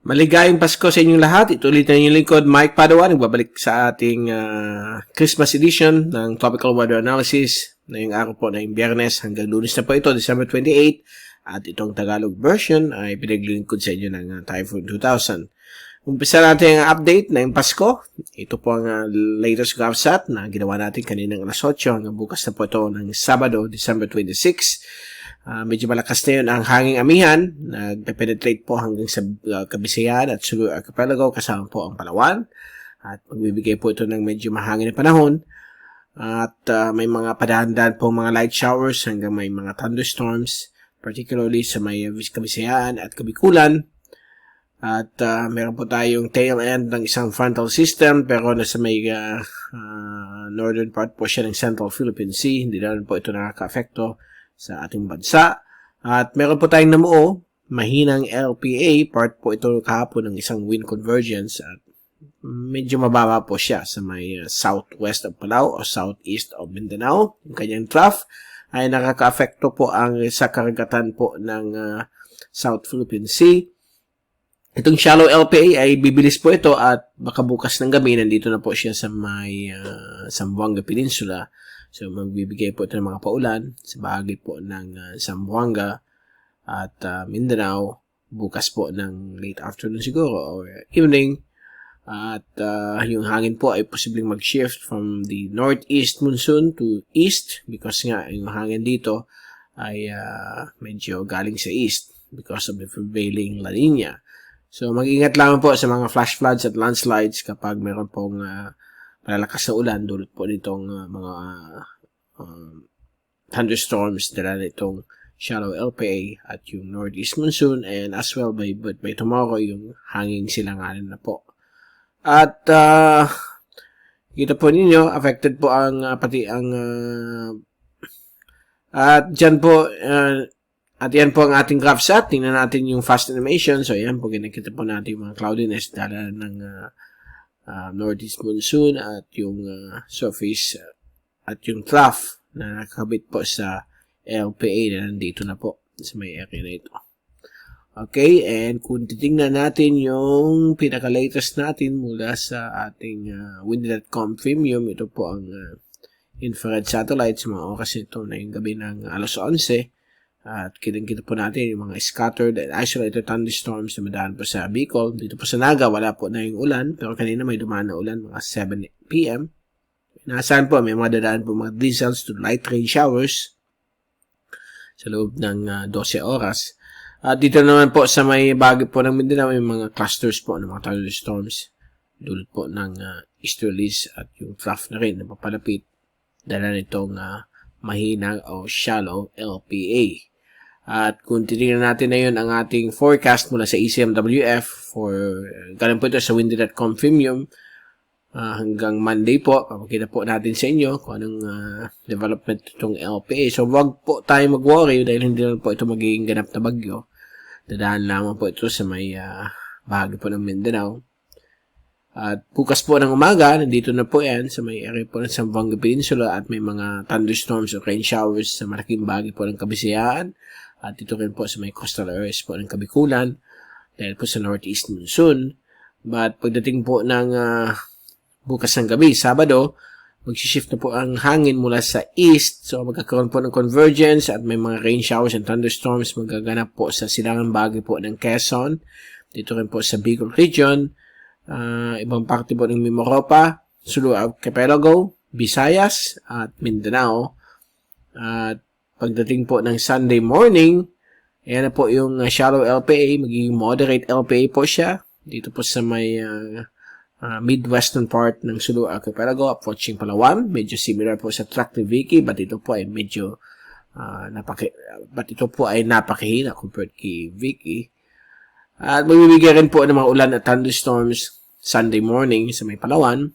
Maligayang Pasko sa inyong lahat. Ito ulit na inyong lingkod, Mike Padawan. Nagbabalik sa ating Christmas edition ng Tropical Weather Analysis. Ngayong araw po na yung Biyernes hanggang Lunes na po ito, December 28. At itong Tagalog version ay pinaglingkod sa inyo ng Typhoon 2000. Umpisa natin ang update na yung Pasko. Ito po ang latest GovSat na ginawa natin kaninang alas 8 hanggang bukas na po ito ng Sabado, December 26. Medyo malakas na yun ang hanging amihan. Nagpe-penetrate po hanggang sa Kabisayan at Sulu Archipelago kasama po ang Palawan. At magbibigay po ito ng medyo mahangin na panahon. At may mga padahan-dahan po mga light showers hanggang may mga thunderstorms, particularly sa may Kabisayan at Kabikulan. At meron po tayong tail end ng isang frontal system pero nasa may northern part po siya ng Central Philippine Sea. Hindi na po ito nakaka-apekto sa ating bansa. At meron po tayong namuo, mahinang LPA, part po ito kahapon ng isang wind convergence at medyo mababa po siya sa may southwest of Palau o southeast of Mindanao. Yung kanyang trough ay nakaka-apekto po ang sa karagatan po ng South Philippine Sea. Itong shallow LPA ay bibilis po ito at baka bukas ng gabi nandito na po siya sa may Zamboanga Peninsula. So, magbibigay po ito ng mga paulan sa bahagi po ng Zamboanga at Mindanao bukas po ng late afternoon siguro or evening. At yung hangin po ay posibleng mag-shift from the northeast monsoon to east because nga yung hangin dito ay medyo galing sa east because of the prevailing La Nina. So, mag-ingat lang po sa mga flash floods at landslides kapag meron pong malalakas na ulan dulot po nitong mga thunderstorms dala nitong shallow LPA at yung northeast monsoon and as well by tomorrow yung hanging silanganan na po. At kita po ninyo affected po ang pati ang at dyan po at yan po ang ating GovSat. Tingnan natin yung fast animation. So yan po ginakita po natin yung mga cloudiness dala ng northeast monsoon at yung surface at yung trough na nakakabit po sa LPA na nandito na po sa may area na ito. Okay, and kung titingnan natin yung pinaka-latest natin mula sa ating Windy.com Premium, ito po ang infrared satellites, mga oras nito na yung gabi ng alas 11. At kitang-kita po natin yung mga scattered and isolated thunderstorms na madaan po sa Bicol. Dito po sa Naga, wala po na yung ulan, pero kanina may dumaan na ulan, mga 7 p.m. Nasaan po, may mga dadaan po mga drizzles to light rain showers sa loob ng 12 oras. At dito naman po sa may bagay po ng Mindanao, may mga clusters po ng mga thunderstorms dulot po ng easterlies at yung trough na rin na papalapit dala nitong mahina o shallow LPA. At kung titignan natin na yun ang ating forecast mula sa ECMWF galing po ito sa Windy.com Premium hanggang Monday po, papakita po natin sa inyo kung anong development itong LPA. So, wag po tayo mag-worry dahil hindi lang po ito magiging ganap na bagyo. Dadaan lamang po ito sa may bahagi po ng Mindanao. At bukas po ng umaga, nandito na po yan sa may area po ng Zamboanga Peninsula at may mga thunderstorms o rain showers sa malaking bahagi po ng Kabisayan. At ito rin po sa may coastal areas po ng Kabikulan dahil po sa northeast monsoon. But pagdating po ng bukas ng gabi, Sabado, mag-shift na po ang hangin mula sa east. So magkakaroon po ng convergence at may mga rain showers and thunderstorms magaganap po sa silangang bahagi po ng Quezon. Dito rin po sa Bicol region. Ibang parte po ng Mimaropa, Sulu Archipelago, Visayas at Mindanao. At pagdating po ng Sunday morning, ayan na po yung shallow LPA, magiging moderate LPA po siya. Dito po sa may midwestern part ng Sulu Archipelago, approaching Palawan. Medyo similar po sa track ni Vicky, but ito po ay medyo napakahina compared kay Vicky. At magbibigay rin po ng mga ulan at thunderstorms Sunday morning sa may Palawan.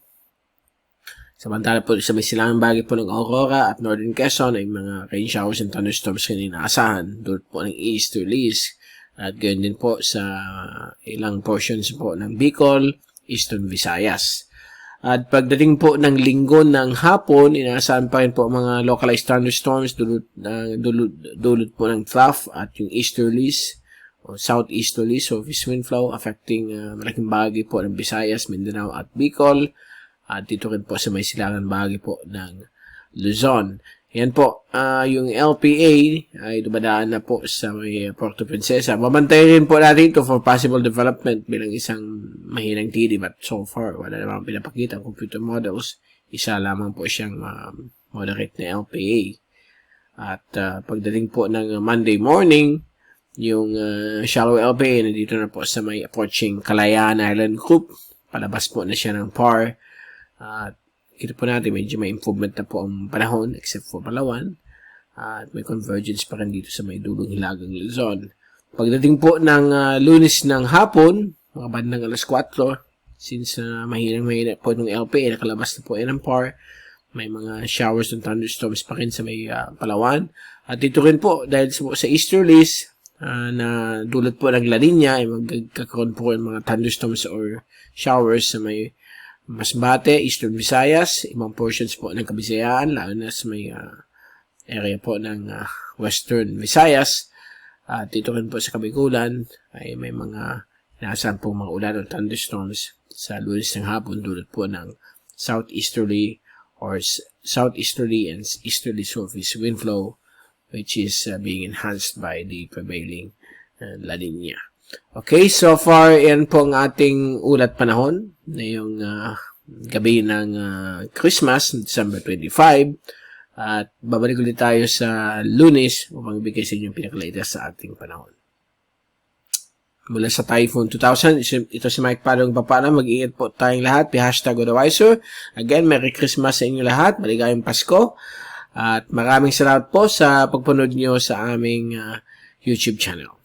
Samantala po sa may silangang bahagi po ng Aurora at Northern Quezon ay mga rain showers and thunderstorms kanina inaasahan dulot po ng easterlies. At gayon din po sa ilang portions po ng Bicol, Eastern Visayas. At pagdating po ng linggo ng hapon, inaasahan pa rin po mga localized thunderstorms dulot po ng trough at yung easterlies o southeasterly surface wind flow affecting malaking bahagi po ng Visayas, Mindanao at Bicol. At dito rin po sa may silangan bahagi po ng Luzon. Yan po, yung LPA ay dumadaan na po sa may Puerto Princesa. Babantay rin po natin ito for possible development bilang isang mahinang TD, but so far, wala namang pinapakita ang computer models. Isa lamang po siyang moderate na LPA. At pagdating po ng Monday morning, yung shallow LPA nandito na po sa may approaching Kalayaan Island Group. Palabas po na siya ng PAR. At kita po natin, medyo may improvement na po ang panahon except for Palawan. At may convergence pa rin dito sa may dulong hilagang Luzon. Pagdating po ng Lunes ng hapon, mga bandang alas 4, since mahina po ng LPA, nakalabas na po yan ng PAR. May mga showers and thunderstorms pa rin sa may Palawan. At dito rin po, dahil sa easterlies, na dulot po ng La Nina, ay magkakaroon po ng mga thunderstorms or showers sa may Masbate, Eastern Visayas, ibang portions po ng Kabisayaan, lalo na sa may area po ng Western Visayas. At dito rin po sa Kabikulan ay may mga inaasahan po mga ulan o thunderstorms sa Lunes ng hapon dulot po ng southeasterly and easterly surface wind flow, which is being enhanced by the prevailing La Nina. Okay, so far, yan po ang ating ulat panahon na yung gabi ng Christmas, December 25. At babalik ulit tayo sa Lunes upang ibigay sa inyo yung pinakalatest sa ating panahon. Mula sa Typhoon 2000, ito si Mike Padong Papana. Mag-iingat po tayong lahat. #Godawiser. Again, Merry Christmas sa inyo lahat. Maligayang Pasko. At maraming salamat po sa pagpanood nyo sa aming YouTube channel.